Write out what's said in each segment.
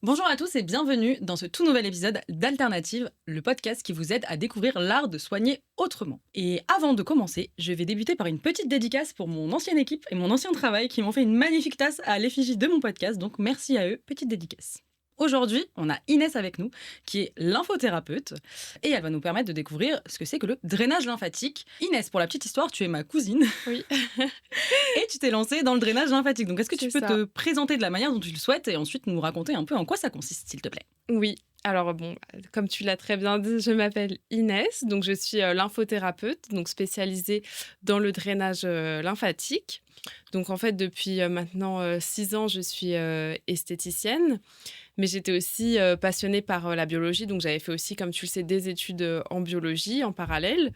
Bonjour à tous et bienvenue dans ce tout nouvel épisode d'Alternative, le podcast qui vous aide à découvrir l'art de soigner autrement. Et avant de commencer, je vais débuter par une petite dédicace pour mon ancienne équipe et mon ancien travail qui m'ont fait une magnifique tasse à l'effigie de mon podcast, donc merci à eux, petite dédicace. Aujourd'hui, on a Inès avec nous, qui est lymphothérapeute, et elle va nous permettre de découvrir ce que c'est que le drainage lymphatique. Inès, pour la petite histoire, tu es ma cousine, Oui, et tu t'es lancée dans le drainage lymphatique. Donc est-ce que tu c'est peux ça. te présenter de la manière dont tu le souhaites, et ensuite nous raconter un peu en quoi ça consiste, s'il te plaît? Oui. Alors bon, comme tu l'as très bien dit, je m'appelle Inès, donc je suis lymphothérapeute, donc spécialisée dans le drainage lymphatique. Donc en fait, depuis maintenant 6 ans, je suis esthéticienne, mais j'étais aussi passionnée par la biologie, donc j'avais fait aussi, comme tu le sais, des études en biologie en parallèle.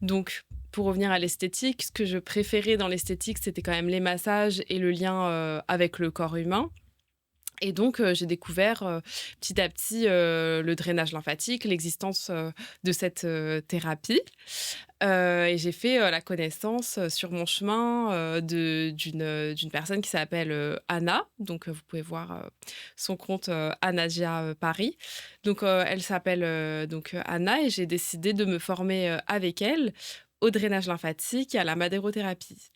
Donc pour revenir à l'esthétique, ce que je préférais dans l'esthétique, c'était quand même les massages et le lien avec le corps humain. Et donc, j'ai découvert petit à petit le drainage lymphatique, l'existence de cette thérapie. Et j'ai fait la connaissance sur mon chemin d'une personne qui s'appelle Anna. Donc, vous pouvez voir son compte Anadia Paris. Donc, elle s'appelle donc Anna et j'ai décidé de me former avec elle au drainage lymphatique et à la madérothérapie.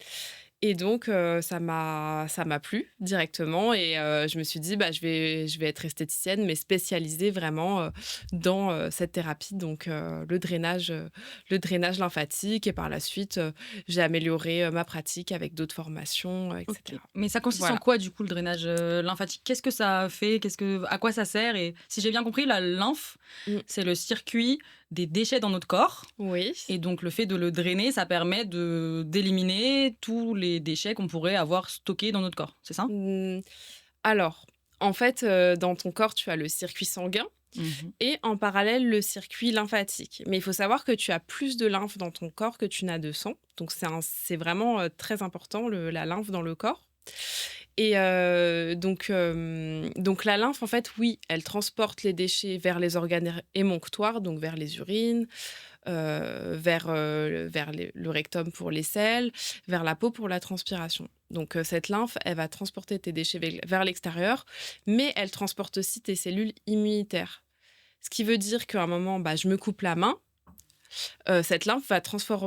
Et donc, ça m'a plu directement et je me suis dit: «Bah, je vais être esthéticienne, mais spécialisée vraiment, dans, cette thérapie», donc le drainage lymphatique et par la suite, j'ai amélioré, ma pratique avec d'autres formations, et OK. cetera. Mais ça consiste en Voilà. quoi du coup le drainage, lymphatique? Qu'est-ce que ça fait? À quoi ça sert? Et si j'ai bien compris, la lymphe, Mmh. c'est le circuit des déchets dans notre corps, Oui. et donc le fait de le drainer, ça permet d'éliminer tous les déchets qu'on pourrait avoir stockés dans notre corps, c'est ça? Mmh, alors, en fait, dans ton corps, tu as le circuit sanguin Mmh. et en parallèle, le circuit lymphatique. Mais il faut savoir que tu as plus de lymphe dans ton corps que tu n'as de sang. Donc c'est vraiment, très important la lymphe dans le corps et donc la lymphe, en fait, oui, elle transporte les déchets vers les organes émonctoires, donc vers les urines, vers le rectum pour les selles, vers la peau pour la transpiration. Donc cette lymphe, elle va transporter tes déchets vers l'extérieur, mais elle transporte aussi tes cellules immunitaires. Ce qui veut dire qu'à un moment, bah, je me coupe la main, cette lymphe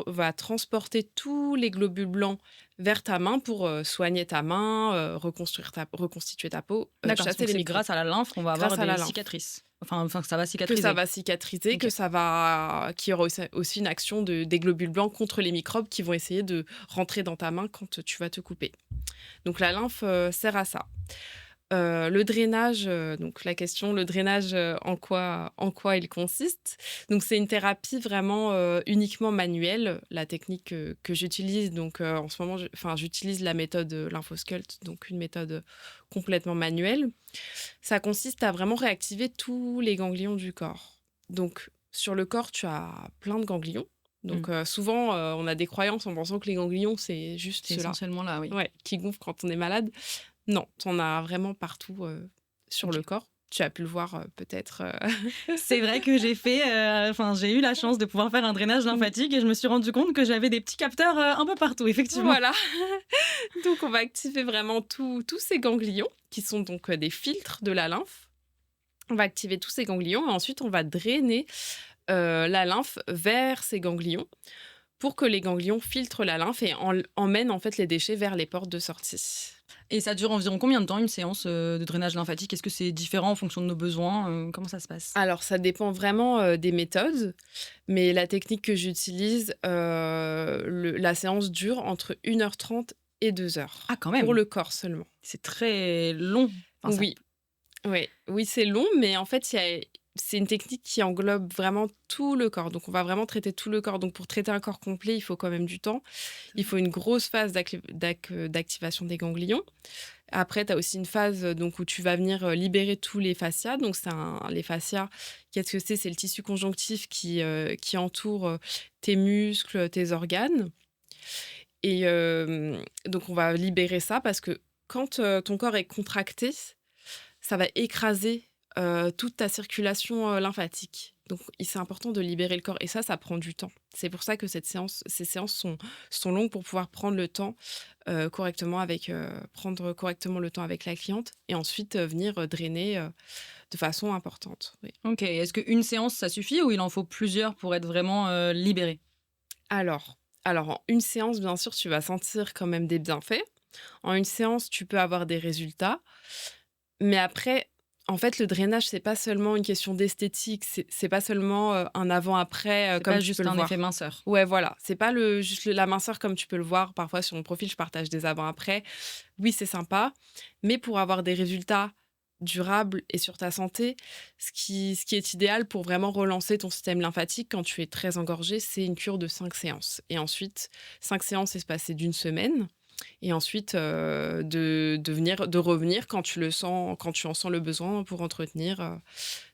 va transporter tous les globules blancs vers ta main pour, soigner ta main, reconstituer ta peau, D'accord, chasser donc les c'est microbes grâce à la lymphe qu'on va avoir grâce à la des lymphe. cicatrices. Enfin que ça va Que ça cicatriser. va cicatriser, OK. qu'il y aura aussi une action des globules blancs contre les microbes qui vont essayer de rentrer dans ta main quand tu vas te couper. Donc la lymphe, sert à ça. Le drainage, donc la question, le drainage, en quoi il consiste? Donc c'est une thérapie vraiment, uniquement manuelle. La technique que j'utilise donc, en ce moment, j'utilise la méthode, Lymphosculpt, donc une méthode, complètement manuelle. Ça consiste à vraiment réactiver tous les ganglions du corps. Donc sur le corps, tu as plein de ganglions. Mmh. Donc, souvent, on a des croyances en pensant que les ganglions, c'est juste C'est ceux-là, essentiellement là, oui. ouais, qui gonflent quand on est malade. Non, tu en as vraiment partout, sur OK. le corps. Tu as pu le voir, peut-être, C'est vrai que j'ai eu la chance de pouvoir faire un drainage Mmh, lymphatique et je me suis rendu compte que j'avais des petits capteurs, un peu partout, effectivement. voilà. Donc on va activer vraiment tous ces ganglions qui sont donc, des filtres de la lymphe. On va activer tous ces ganglions et ensuite on va drainer, la lymphe vers ces ganglions pour que les ganglions filtrent la lymphe et emmènent en fait les déchets vers les portes de sortie. Et ça dure environ combien de temps une séance, de drainage lymphatique? Est-ce que c'est différent en fonction de nos besoins? Comment ça se passe? Alors ça dépend vraiment, des méthodes, mais la technique que j'utilise, la séance dure entre 1h30 et 2 heures, Ah quand pour même! le corps seulement. C'est très long. Enfin ça Oui, oui, oui, c'est long, mais en fait, c'est une technique qui englobe vraiment tout le corps. Donc on va vraiment traiter tout le corps. Donc pour traiter un corps complet, il faut quand même du temps. Il faut une grosse phase d'activation des ganglions. Après, tu as aussi une phase, donc où tu vas venir, libérer tous les fascias. Donc les fascias, qu'est-ce que c'est? C'est le tissu conjonctif qui entoure, tes muscles, tes organes et donc on va libérer ça parce que quand, ton corps est contracté, ça va écraser, toute ta circulation, lymphatique Donc, c'est important de libérer le corps et ça prend du temps. C'est pour ça que ces séances sont longues pour pouvoir prendre le temps correctement prendre correctement le temps avec la cliente et ensuite venir drainer de façon importante. Oui. Ok, est-ce qu'une séance, ça suffit ou il en faut plusieurs pour être vraiment libéré? Alors, en une séance, bien sûr, tu vas sentir quand même des bienfaits. En une séance, tu peux avoir des résultats. Mais après, en fait, le drainage, c'est pas seulement une question d'esthétique, c'est pas seulement un avant-après C'est comme pas tu peux juste le un effet voir. minceur. Ouais, voilà, c'est pas la minceur comme tu peux le voir parfois sur mon profil, je partage des avant-après. Oui, c'est sympa, mais pour avoir des résultats durables et sur ta santé, ce qui est idéal pour vraiment relancer ton système lymphatique quand tu es très engorgé, c'est une cure de 5 séances. Et ensuite, 5 séances espacées d'une semaine. Et ensuite, de revenir quand tu en sens le besoin pour entretenir,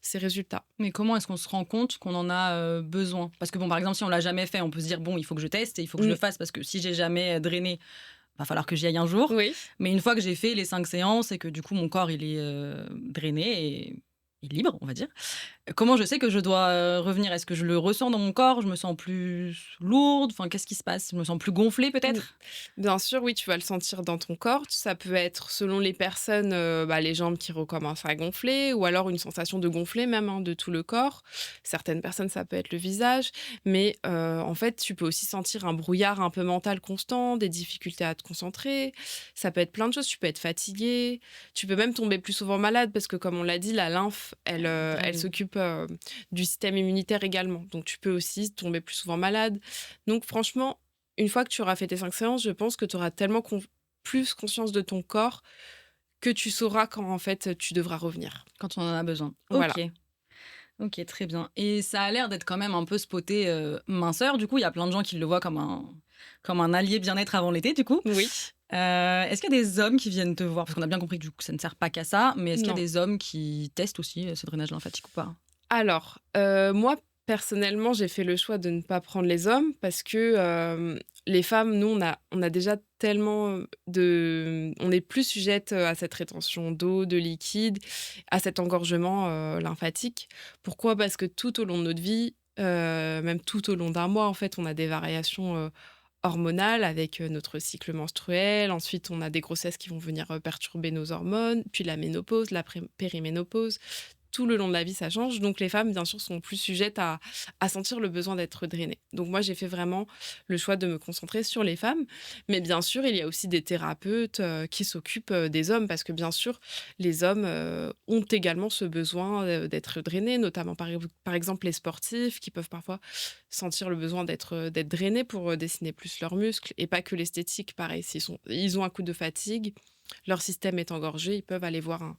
ces résultats. Mais comment est-ce qu'on se rend compte qu'on en a besoin? Parce que bon, par exemple, si on l'a jamais fait, on peut se dire bon, il faut que je teste et il faut que je le Mmh. fasse parce que si j'ai jamais drainé, va falloir que j'y aille un jour. Oui. Mais une fois que j'ai fait les 5 séances et que du coup mon corps il est drainé et libre, on va dire. Comment je sais que je dois revenir? Est-ce que je le ressens dans mon corps? Je me sens plus lourde? Enfin, qu'est-ce qui se passe? Je me sens plus gonflée Mmh. peut-être? Bien sûr, oui, tu vas le sentir dans ton corps. Ça peut être, selon les personnes, les jambes qui recommencent à gonfler ou alors une sensation de gonfler même, hein, de tout le corps. Certaines personnes, ça peut être le visage. Mais en fait, tu peux aussi sentir un brouillard un peu mental constant, des difficultés à te concentrer. Ça peut être plein de choses. Tu peux être fatigué. Tu peux même tomber plus souvent malade parce que, comme on l'a dit, la lymphe, elle Draine. s'occupe du système immunitaire également. Donc, tu peux aussi tomber plus souvent malade. Donc, franchement, une fois que tu auras fait tes 5 séances, je pense que tu auras tellement plus conscience de ton corps que tu sauras quand, en fait, tu devras revenir. Quand on en a besoin. Voilà. OK. OK, très bien et ça a l'air d'être quand même un peu spoté, minceur. Du coup, il y a plein de gens qui le voient comme un allié bien-être avant l'été, du coup. Oui. Est-ce qu'il y a des hommes qui viennent te voir? Parce qu'on a bien compris que du coup, ça ne sert pas qu'à ça, mais est-ce qu'il y a Non. des hommes qui testent aussi, ce drainage lymphatique ou pas? Alors, moi, personnellement, j'ai fait le choix de ne pas prendre les hommes parce que, les femmes, nous, on a déjà tellement, on est plus sujettes, à cette rétention d'eau, de liquide, à cet engorgement, lymphatique. Pourquoi? Parce que tout au long de notre vie, même tout au long d'un mois, en fait, on a des variations, hormonales avec, notre cycle menstruel. Ensuite, on a des grossesses qui vont venir, perturber nos hormones, puis la ménopause, la périménopause. Tout le long de la vie, ça change. Donc les femmes, bien sûr, sont plus sujettes à sentir le besoin d'être drainées. Donc moi, j'ai fait vraiment le choix de me concentrer sur les femmes. Mais bien sûr, il y a aussi des thérapeutes, qui s'occupent, des hommes parce que bien sûr, les hommes, ont également ce besoin, d'être drainés, notamment par exemple les sportifs qui peuvent parfois sentir le besoin d'être drainés pour, dessiner plus leurs muscles et pas que l'esthétique. Pareil, ils ont un coup de fatigue, leur système est engorgé, ils peuvent aller voir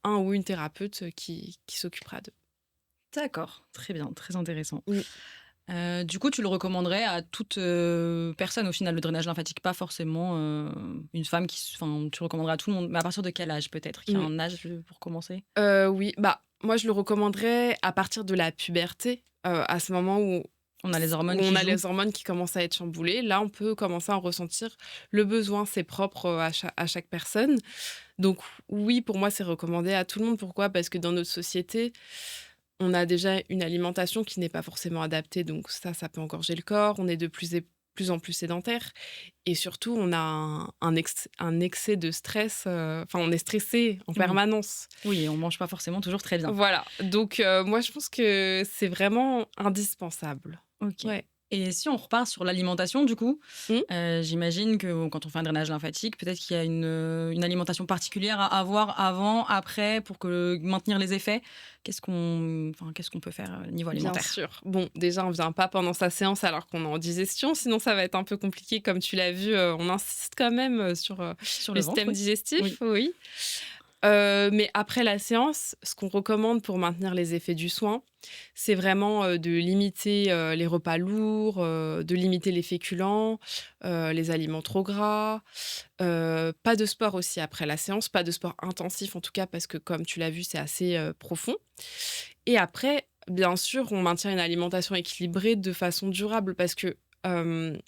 un ou une thérapeute qui s'occupera d'eux. D'accord, très bien, très intéressant. Mmh. Du coup, tu le recommanderais à toute, personne au final, le drainage lymphatique? Pas forcément, une femme enfin, tu recommanderais à tout le monde, mais à partir de quel âge peut-être? Qu'il y a Mmh. un âge, pour commencer? Oui, bah, moi, je le recommanderais à partir de la puberté, à ce moment On a les où hormones on qui a jouent? les hormones qui commencent à être chamboulées. Là, on peut commencer à en ressentir le besoin. C'est propre, à chaque personne. Donc oui, pour moi, c'est recommandé à tout le monde. Pourquoi? Parce que dans notre société, on a déjà une alimentation qui n'est pas forcément adaptée, donc ça peut engorger le corps. On est de plus en plus sédentaire et surtout, on a un excès de stress, enfin, on est stressé en Oui. permanence. Oui et on mange pas forcément toujours très bien. Voilà, donc moi, je pense que c'est vraiment indispensable. OK. Ouais. Et si on repart sur l'alimentation du coup, Mmh. j'imagine que quand on fait un drainage lymphatique, peut-être qu'il y a une alimentation particulière à avoir avant, après pour maintenir les effets? Qu'est-ce qu'on peut faire, niveau Bien alimentaire? sûr. Bon, déjà, on vient pas pendant sa séance alors qu'on est en digestion, sinon ça va être un peu compliqué. Comme tu l'as vu, on insiste quand même, sur, Sur le le ventre, système oui. digestif, Oui. oui. Mais après la séance, ce qu'on recommande pour maintenir les effets du soin, c'est vraiment, de limiter, les repas lourds, de limiter les féculents, les aliments trop gras, pas de sport aussi après la séance, pas de sport intensif en tout cas parce que comme tu l'as vu, c'est assez, profond et après, bien sûr, on maintient une alimentation équilibrée de façon durable parce que, hem,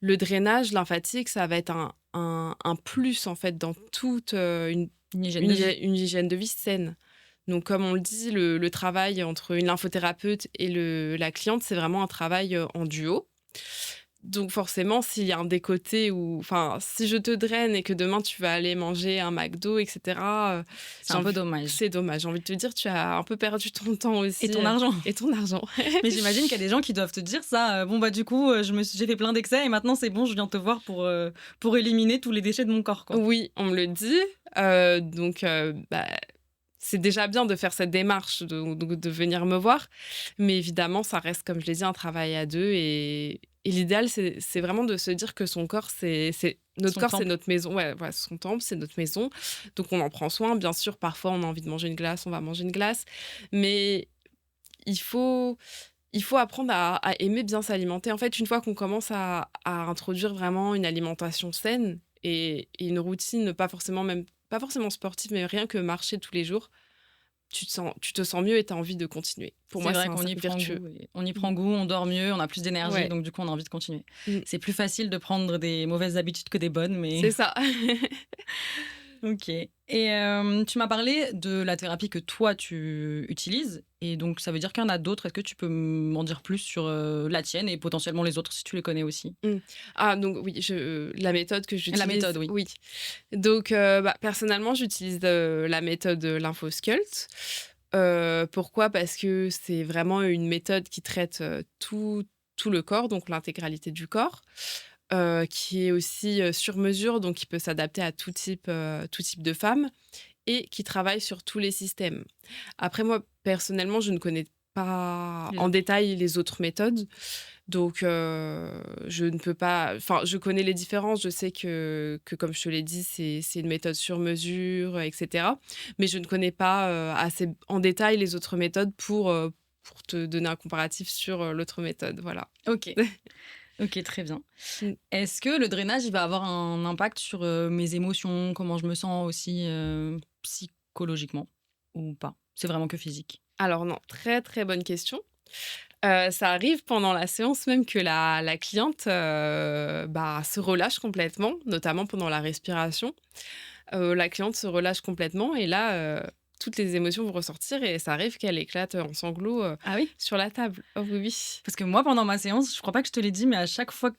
le drainage lymphatique, ça va être un plus en fait dans toute, Une hygiène de vie. une hygiène de vie saine. Donc, comme on le dit, le travail entre une lymphothérapeute et la cliente, c'est vraiment un travail en duo. Donc forcément, s'il y a un des côtés où, enfin, si je te draine et que demain tu vas aller manger un McDo, etc., C'est un peu dommage. c'est dommage. J'ai envie de te dire, tu as un peu perdu ton temps aussi Et ton argent. et ton argent. Mais j'imagine qu'il y a des gens qui doivent te dire ça. Bon, bah, du coup, j'ai fait plein d'excès et maintenant, c'est bon, je viens te voir pour éliminer tous les déchets de mon corps, quoi. Oui, on me le dit. Donc, bah, c'est déjà bien de faire cette démarche, de venir me voir. Mais évidemment, ça reste, comme je l'ai dit, un travail à deux. Et l'idéal, c'est vraiment de se dire que son corps, notre Son corps, c'est temple. notre maison. Ouais, voilà, son temple, c'est notre maison. Donc, on en prend soin. Bien sûr, parfois, on a envie de manger une glace, on va manger une glace. Mais il faut, il faut apprendre à aimer bien s'alimenter. En fait, une fois qu'on commence à introduire vraiment une alimentation saine et une routine, pas forcément sportive, mais rien que marcher tous les jours, tu te sens mieux et tu as envie de continuer. Pour C'est moi, vrai c'est un qu'on y cercle prend vertueux. goût. On y Mm. prend goût, on dort mieux, on a plus d'énergie, Ouais, donc du coup, on a envie de continuer. mm, C'est plus facile de prendre des mauvaises habitudes que des bonnes, mais c'est ça. OK. Et tu m'as parlé de la thérapie que toi, tu utilises et donc ça veut dire qu'il y en a d'autres. Est-ce que tu peux m'en dire plus sur, la tienne et potentiellement les autres si tu les connais aussi? Mm. Ah, donc oui, la méthode que La j'utilise, méthode, oui. oui. Donc, bah, personnellement, j'utilise la méthode Lymphosculpt. Pourquoi? Parce que c'est vraiment une méthode qui traite tout le corps, donc l'intégralité du corps, qui est aussi sur mesure, donc qui peut s'adapter à tout type de femme et qui travaille sur tous les systèmes. Après, moi, personnellement, je ne connais pas Les en autres. détail les autres méthodes. Donc, je ne peux pas. Enfin, je connais les différences. Je sais que comme je te l'ai dit, c'est une méthode sur mesure, etc. Mais je ne connais pas assez en détail les autres méthodes pour te donner un comparatif sur l'autre méthode. Voilà. OK. OK, très bien. Mm. Est-ce que le drainage, il va avoir un impact sur, mes émotions, comment je me sens aussi, psychologiquement ou pas? C'est vraiment que physique? Alors, non, très très bonne question. Ça arrive pendant la séance même que la cliente bah, se relâche complètement, notamment pendant la respiration. La cliente se relâche complètement et là, toutes les émotions vont ressortir et ça arrive qu'elle éclate en sanglots Ah oui? sur la table. Oh oui, oui. Parce que moi, pendant ma séance, je crois pas que je te l'ai dit, mais à chaque fois que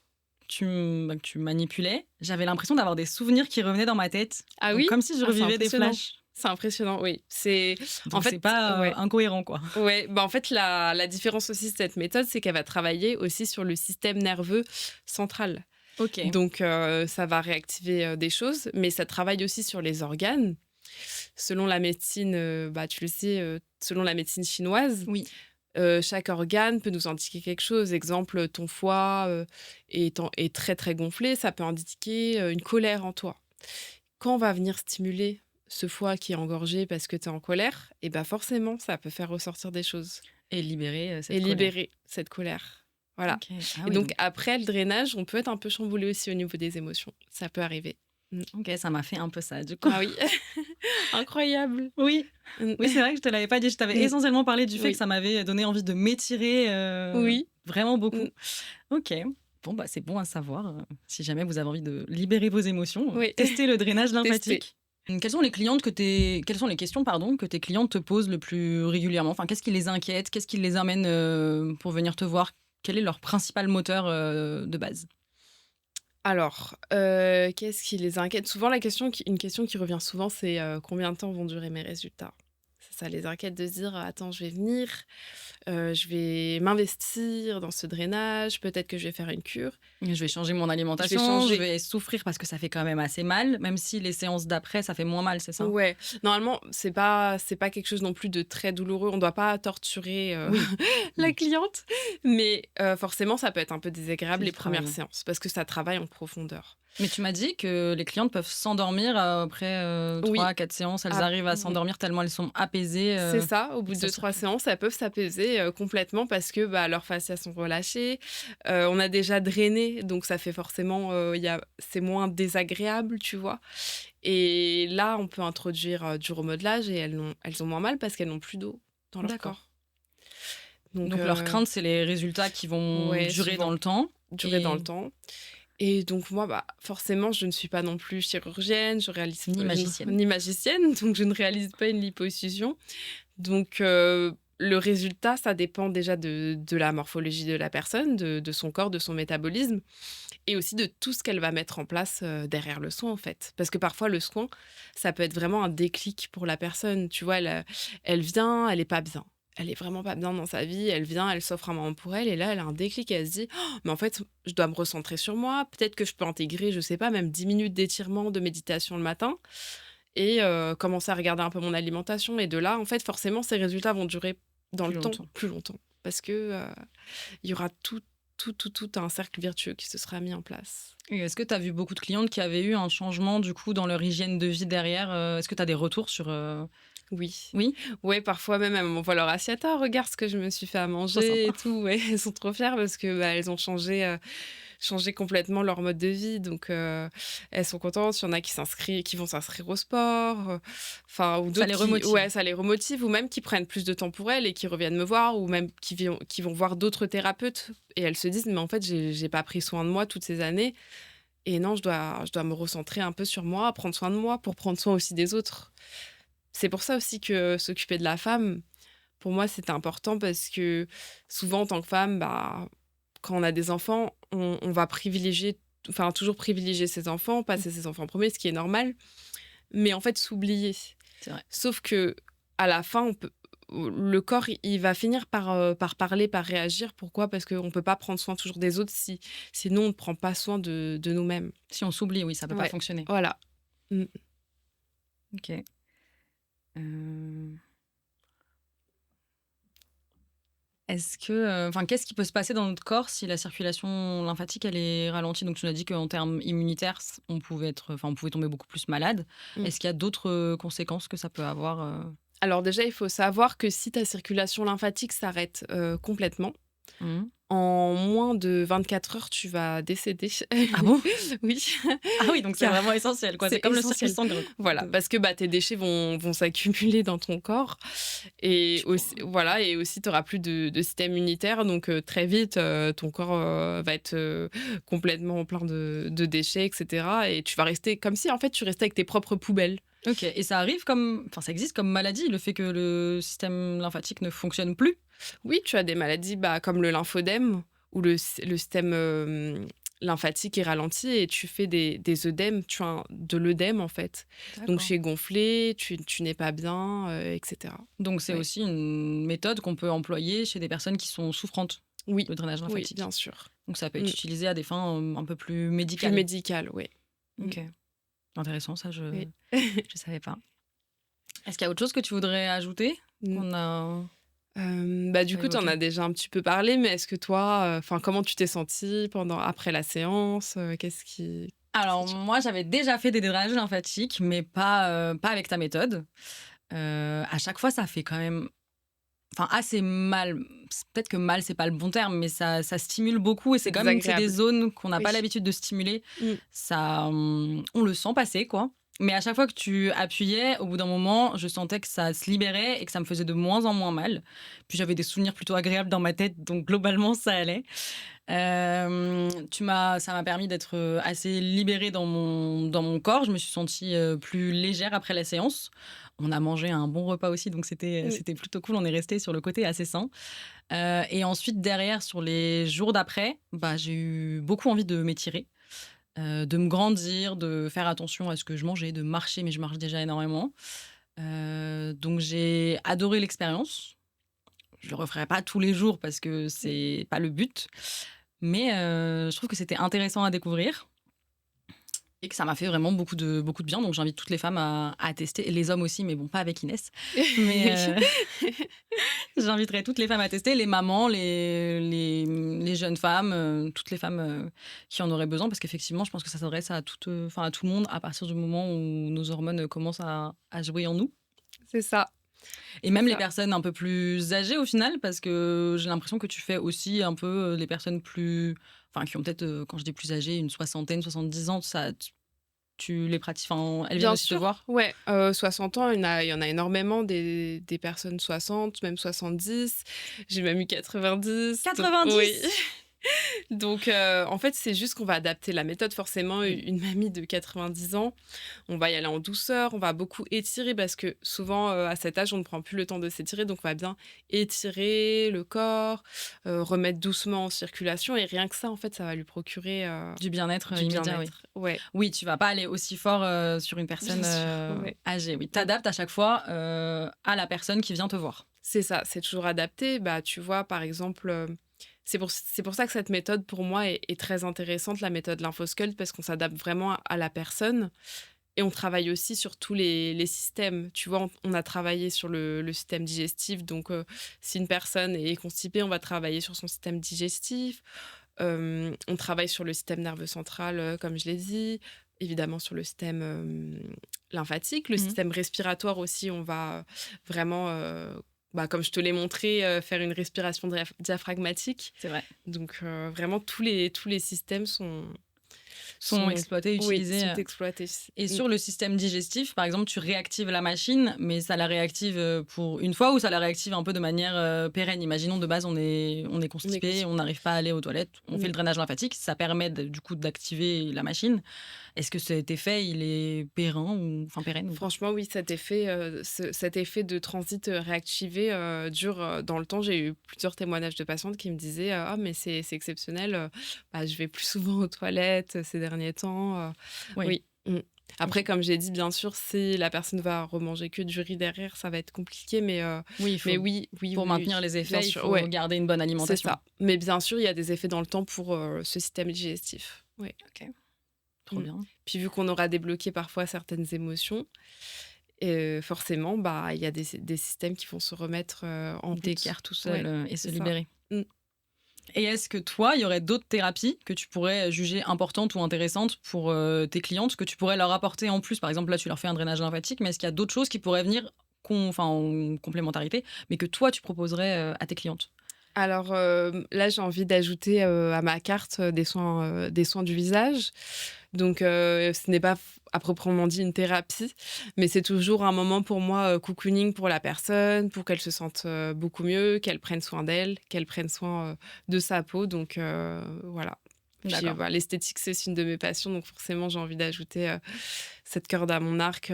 que tu manipulais, j'avais l'impression d'avoir des souvenirs qui revenaient dans ma tête. Ah Donc oui? comme si je Ah, c'est revivais des impressionnant. flashs. C'est impressionnant, oui. En Donc c'est fait, pas, ouais. incohérent, quoi. Ouais, bah, en fait, la différence aussi de cette méthode, c'est qu'elle va travailler aussi sur le système nerveux central. OK. Donc, ça va réactiver des choses, mais ça travaille aussi sur les organes. Selon la médecine, bah, tu le sais, selon la médecine chinoise, Oui. chaque organe peut nous indiquer quelque chose. Exemple, ton foie est très très gonflé, ça peut indiquer une colère en toi. Quand on va venir stimuler ce foie qui est engorgé parce que tu es en colère, et ben forcément, ça peut faire ressortir des choses Et libérer, et cette colère. libérer cette colère. Voilà. OK. Ah Et oui, donc donc après le drainage, on peut être un peu chamboulé aussi au niveau des émotions. Ça peut arriver. Mm. OK, ça m'a fait un peu ça, du coup. Ah oui, incroyable. Oui. Mm. Oui, c'est vrai que je te l'avais pas dit. Je t'avais Mm. essentiellement parlé du fait que Oui, ça m'avait donné envie de m'étirer, oui. vraiment Mm. beaucoup. OK. Bon, bah, c'est bon à savoir, si jamais vous avez envie de libérer vos émotions, Oui. testez le drainage Tester. lymphatique. Quelles sont les questions, pardon, que tes clientes te posent le plus régulièrement? Enfin, qu'est-ce qui les inquiète? Qu'est-ce qui les amène, pour venir te voir? Quel est leur principal moteur, de base? Alors, qu'est-ce qui les inquiète? Souvent une question qui revient souvent, c'est, combien de temps vont durer mes résultats? Ça les inquiète de se dire: «Attends, je vais venir, je vais m'investir dans ce drainage, peut-être que je vais faire une cure, Je vais changer mon je vais alimentation, je changer». vais souffrir parce que ça fait quand même assez mal, même si les séances d'après, ça fait moins mal, c'est ça? Ouais, normalement, c'est pas quelque chose non plus de très douloureux. On doit pas torturer, Oui. la Oui. cliente, mais forcément, ça peut être un peu C'est désagréable du les premières travail. séances parce que ça travaille en profondeur. Mais tu m'as dit que les clientes peuvent s'endormir, après, Oui, 3-4 séances. Elles ap arrivent à s'endormir tellement elles sont apaisées, c'est ça, au et bout que de ça 2-3 circule. séances, elles peuvent s'apaiser, complètement parce que, bah, leurs fascias sont relâchés. On a déjà drainé, donc ça fait forcément, c'est moins désagréable, tu vois? Et là, on peut introduire, du remodelage et elles ont moins mal parce qu'elles n'ont plus d'eau dans leur D'accord. corps. Donc Donc leur crainte, c'est les résultats qui vont ouais, durer dans souvent, le temps durer dans le et temps Et donc moi, bah, forcément, je ne suis pas non plus chirurgienne, je réalise Ni pas magicienne. ni magicienne, donc je ne réalise pas une liposuction. Donc le résultat, ça dépend déjà de la morphologie de la personne, de son corps, de son métabolisme et aussi de tout ce qu'elle va mettre en place, derrière le soin, en fait. Parce que parfois le soin, ça peut être vraiment un déclic pour la personne. Tu vois, elle vient, elle est pas bien. Elle est vraiment pas bien dans sa vie, elle vient, elle s'offre un moment pour elle et là, elle a un déclic et elle se dit: «Oh, mais en fait, je dois me recentrer sur moi. Peut-être que je peux intégrer, je sais pas, même 10 minutes d'étirement, de méditation le matin et commencer à regarder un peu mon alimentation» et de là, en fait, forcément, ces résultats vont durer dans Plus le temps, longtemps. plus longtemps parce que, il y aura tout un cercle vertueux qui se sera mis en place. Et est-ce que tu as vu beaucoup de clientes qui avaient eu un changement, du coup, dans leur hygiène de vie derrière? Est-ce que tu as des retours sur, Oui. Oui? Ouais, parfois même, elles m'envoient leur assiette: «Oh, regarde ce que je me suis fait à Trop manger et sympa. tout». Ouais, elles sont trop fières parce que, bah, elles ont changé complètement leur mode de vie donc elles sont contentes. Il y en a qui vont s'inscrire au sport, enfin ou Ça d'autres les qui remotive. ouais, ça les remotive ou même qui prennent plus de temps pour elles et qui reviennent me voir ou même qui vont voir d'autres thérapeutes et elles se disent: «Mais en fait, j'ai pas pris soin de moi toutes ces années et non, je dois me recentrer un peu sur moi, prendre soin de moi pour prendre soin aussi des autres». C'est pour ça aussi que s'occuper de la femme, pour moi, c'est important parce que souvent, en tant que femme, bah, quand on a des enfants, on va privilégier, enfin, toujours privilégier ses enfants, Mmh, passer ses enfants en premier, ce qui est normal, mais en fait, s'oublier. c'est vrai. Sauf que à la fin, le corps, il va finir par parler, par réagir. Pourquoi? Parce qu'on ne peut pas prendre soin toujours des autres si nous, on ne prend pas soin de nous-mêmes. Si on s'oublie, oui, ça peut pas Ouais, fonctionner. voilà. Mm. OK. Heu, est-ce que, enfin, qu'est-ce qui peut se passer dans notre corps si la circulation lymphatique, elle est ralentie? Donc tu nous as dit qu'en termes immunitaires, on pouvait tomber beaucoup plus malade. Mm. Est-ce qu'il y a d'autres, conséquences que ça peut avoir, Alors déjà, il faut savoir que si ta circulation lymphatique s'arrête complètement, Mmh. en moins de 24 heures, tu vas décéder. Ah bon? Oui, Ah oui, donc c'est car vraiment essentiel, quoi. C'est c'est comme le circuit essentiel. sanguin, quoi. Voilà, De parce que, bah, tes déchets vont s'accumuler dans ton corps et tu aussi pourras voilà et aussi tu auras plus de système immunitaire donc très vite, ton corps, va être, complètement plein de déchets et cetera et tu vas rester comme si, en fait, tu restais avec tes propres poubelles. OK, et ça arrive comme enfin, ça existe comme maladie, le fait que le système lymphatique ne fonctionne plus? Oui, tu as des maladies, bah, comme le lymphodème où le système, lymphatique est ralenti et tu fais des œdèmes, tu as de l'œdème, en fait. Donc D'accord. tu es gonflé, tu n'es pas bien, et cetera. Donc c'est Ouais. aussi une méthode qu'on peut employer chez des personnes qui sont souffrantes, Oui, le drainage oui, lymphatique? bien sûr. Donc ça peut être Mmh. utilisé à des fins, un peu plus Plus médicales? médical, oui. Mmh. OK. Intéressant, ça, Oui. je savais pas. Est-ce qu'il y a autre chose que tu voudrais ajouter? Mmh. Qu'on a Bah, du pas coup, tu en évoqué? as déjà un petit peu parlé, mais est-ce que toi, enfin, comment tu t'es sentie après la séance? Qu'est-ce que Alors tu moi, j'avais déjà fait des drainages lymphatiques, mais pas avec ta méthode. À chaque fois, ça fait quand même enfin assez mal. Peut-être que mal, c'est pas le bon terme, mais ça stimule beaucoup et c'est c'est des désagréable? zones qu'on n'a Oui. pas l'habitude de stimuler. Mmh. Ça, on le sent passer, quoi. Mais à chaque fois que tu appuyais, au bout d'un moment, je sentais que ça se libérait et que ça me faisait de moins en moins mal. Puis j'avais des souvenirs plutôt agréables dans ma tête, donc globalement, ça allait. Ça m'a permis d'être, assez libérée dans mon corps. Je me suis sentie, plus légère après la séance. On a mangé un bon repas aussi, donc Oui. c'était plutôt cool. On est resté sur le côté assez sain. Et ensuite derrière, sur les jours d'après, bah, j'ai eu beaucoup envie de m'étirer, de me grandir, de faire attention à ce que je mangeais, de marcher, mais je marche déjà énormément. Donc j'ai adoré l'expérience. Je le referai pas tous les jours parce que c'est pas le but, mais je trouve que c'était intéressant à découvrir et que ça m'a fait vraiment beaucoup de bien. Donc j'invite toutes les femmes à tester, et les hommes aussi, mais bon, pas avec Inès. Mais Oui. j'inviterai toutes les femmes à tester, les mamans, les jeunes femmes, toutes les femmes, qui en auraient besoin, parce qu'effectivement, je pense que ça s'adresse à enfin à tout le monde à partir du moment où nos hormones, commencent à jouer en nous. C'est ça, Et c'est même les ça. personnes un peu plus âgées au final, parce que j'ai l'impression que tu fais aussi un peu, les personnes qui ont peut-être, quand je dis plus âgées, une soixantaine, 70 ans, ça tu les pratiques, enfin, elles viennent Bien aussi te sûr, voir? ouais, 60 ans, il y en a énormément des personnes 60, même 70. J'ai même eu 90, donc oui. 90! Donc, en fait, c'est juste qu'on va adapter la méthode. Forcément, Oui. une mamie de 90 ans, on va y aller en douceur, on va beaucoup étirer parce que souvent, à cet âge, on ne prend plus le temps de s'étirer. Donc, on va bien étirer le corps, remettre doucement en circulation et rien que ça, en fait, ça va lui procurer, Du bien-être du immédiat, oui. bien-être. Ouais, Oui, tu vas pas aller aussi fort sur une bien personne sûr, ouais. âgée. Oui, tu Mmh. adaptes à chaque fois à la personne qui vient te voir. C'est ça, c'est toujours adapté. Bah, tu vois, par exemple, c'est pour ça que cette méthode, pour moi, est très intéressante, la méthode Lymphosculpt, parce qu'on s'adapte vraiment à la personne et on travaille aussi sur tous les systèmes. Tu vois, on a travaillé sur le système digestif. Donc, si une personne est constipée, on va travailler sur son système digestif. On travaille sur le système nerveux central, comme je l'ai dit. Évidemment, sur le système lymphatique. Le Mhm. système respiratoire aussi, on va vraiment, bah, comme je te l'ai montré, faire une respiration diaphragmatique. C'est vrai. Donc, vraiment, tous les systèmes sont, Sont sont, exploités, oui, utilisés. sont exploités. Et Mm. sur le système digestif, par exemple, tu réactives la machine, mais ça la réactive pour une fois ou ça la réactive un peu de manière pérenne. Imaginons de base, on est On est constipé, conscient. on n'arrive pas à aller aux toilettes, on fait Mm. le drainage lymphatique, ça permet du coup d'activer la machine. Est-ce que cet effet, il est pérenne ou pas? Franchement, oui, cet effet de transit réactivé dure dans le temps. J'ai eu plusieurs témoignages de patientes qui me disaient ah, mais c'est exceptionnel, bah, je vais plus souvent aux toilettes ces derniers temps. Oui, Oui. Mm. Après, ok. comme j'ai dit, bien sûr, si la personne va remanger que du riz derrière, ça va être compliqué. Oui, Mais oui, oui, pour oui, oui, maintenir les bien effets, il sûr. faut Ouais, garder une bonne c'est alimentation. ça. Mais bien sûr, il y a des effets dans le temps pour ce système digestif. Oui. Ok, trop bien. Puis vu qu'on aura débloqué parfois certaines émotions, forcément, bah, il y a des systèmes qui vont se remettre, en route. D'écart tout seul Ouais, et se c'est ça. libérer. Mmh. Et est-ce que toi, il y aurait d'autres thérapies que tu pourrais juger importantes ou intéressantes pour tes clientes, que tu pourrais leur apporter en plus? Par exemple, là, tu leur fais un drainage lymphatique, mais est-ce qu'il y a d'autres choses qui pourraient venir en complémentarité, mais que toi, tu proposerais à tes clientes? Alors, là, j'ai envie d'ajouter, à ma carte, des soins du visage. Donc, ce n'est pas à proprement dit une thérapie, mais c'est toujours un moment pour moi, cocooning pour la personne, pour qu'elle se sente, beaucoup mieux, qu'elle prenne soin d'elle, qu'elle prenne soin, de sa peau. Donc, voilà. Puis, D'accord. bah, l'esthétique, c'est aussi une de mes passions, donc forcément, j'ai envie d'ajouter, cette corde à mon arc,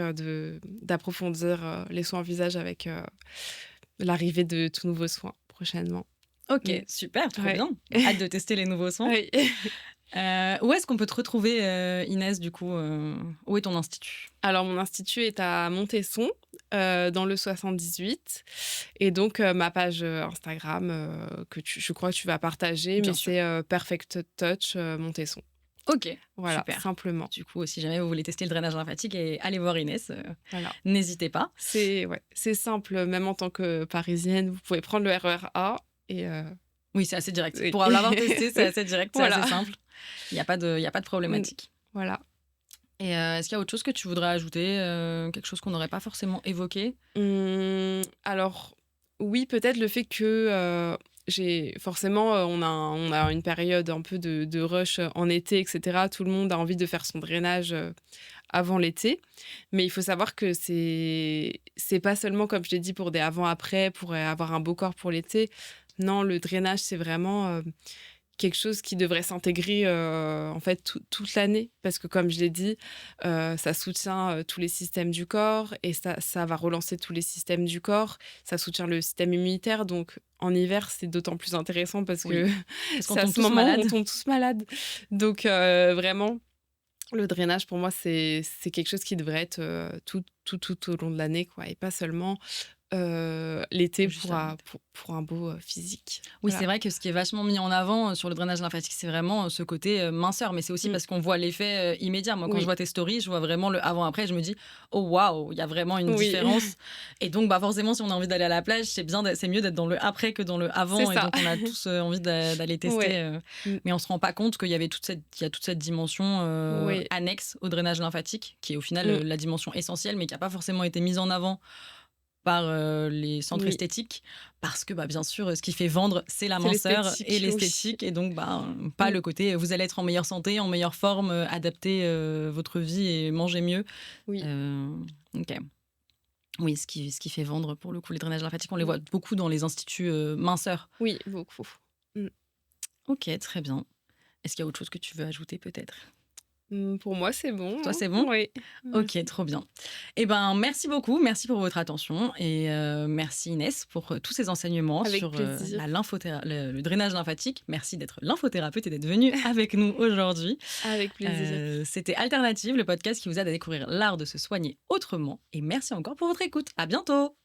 d'approfondir, les soins visage avec, l'arrivée de tout nouveaux soins prochainement. Ok, Mmh. super, trop Ouais. bien. Hâte de tester les nouveaux soins. Oui. Où est-ce qu'on peut te retrouver, Inès, du coup où est ton institut? Alors mon institut est à Montesson, dans le 78 et donc ma page, Instagram, que je crois que tu vas partager, mais Bien sûr. c'est, Perfect Touch, Montesson. Ok, Voilà, super. simplement. Du coup, si jamais vous voulez tester le drainage lymphatique et aller voir Inès, Voilà. n'hésitez pas. C'est ouais, c'est simple, même en tant que Parisienne, vous pouvez prendre le RER A et Oui, c'est assez direct. oui. Pour l'avoir testé, c'est assez direct, c'est Voilà. assez simple. Il y a pas de Mmh, problématique. voilà. Et est-ce qu'il y a autre chose que tu voudrais ajouter, quelque chose qu'on n'aurait pas forcément évoqué? Alors oui, peut-être le fait que, j'ai forcément, on a une période un peu de rush, en été et cetera. Tout le monde a envie de faire son drainage, avant l'été. Mais il faut savoir que c'est pas seulement, comme je l'ai dit, pour des avant-après, pour, avoir un beau corps pour l'été. Non, le drainage, c'est vraiment, quelque chose qui devrait s'intégrer, en fait, toute l'année parce que comme je l'ai dit, ça soutient, tous les systèmes du corps et ça va relancer tous les systèmes du corps. Ça soutient le système immunitaire donc en hiver, c'est d'autant plus intéressant parce Oui, que parce qu'on c'est à tombe ce tous moment où on malades. tombe tous malades. Donc vraiment, le drainage pour moi, c'est quelque chose qui devrait être, tout au long de l'année quoi et pas seulement, l'été Juste pour avant un l'été. pour un beau, physique. Oui, c'est Voilà. vrai que ce qui est vachement mis en avant, sur le drainage lymphatique, c'est vraiment, ce côté, minceur, mais c'est aussi Mmh. parce qu'on voit l'effet, immédiat. Moi, quand je Oui, vois tes stories, je vois vraiment le avant-après, je me dis: «Oh waouh, il y a vraiment une oui, différence» et donc bah, forcément, si on a envie d'aller à la plage, c'est mieux d'être dans le après que dans le c'est avant et ça. donc on a tous, envie d'aller tester, Ouais. Mmh. mais on se rend pas compte qu'il y a toute cette dimension, Oui. annexe au drainage lymphatique qui est au final, Mmh. la dimension essentielle, mais qui a pas forcément été mise en avant par, les centres Oui. esthétiques parce que, bah, bien sûr, ce qui fait vendre, c'est la C'est minceur et l'esthétique, oui. l'esthétique et donc, bah, pas Mmh. le côté, vous allez être en meilleure santé, en meilleure forme, adapter, votre vie et manger mieux. Oui. Heu, OK. Oui, ce qui fait vendre pour le coup les drainages lymphatiques, on les Mmh. voit beaucoup dans les instituts, minceurs. Oui, beaucoup. Mmh. Ok, très bien. Est-ce qu'il y a autre chose que tu veux ajouter peut-être? Pour moi, c'est Pour bon, toi, hein. c'est bon? Oui, Ok, merci. trop bien. Eh ben, merci beaucoup, merci pour votre attention et merci Inès pour tous ces enseignements Avec sur plaisir, le drainage lymphatique. Merci d'être lymphothérapeute et d'être venue avec nous aujourd'hui. avec plaisir. C'était Alternative, le podcast qui vous aide à découvrir l'art de se soigner autrement. Et merci encore pour votre écoute. À bientôt!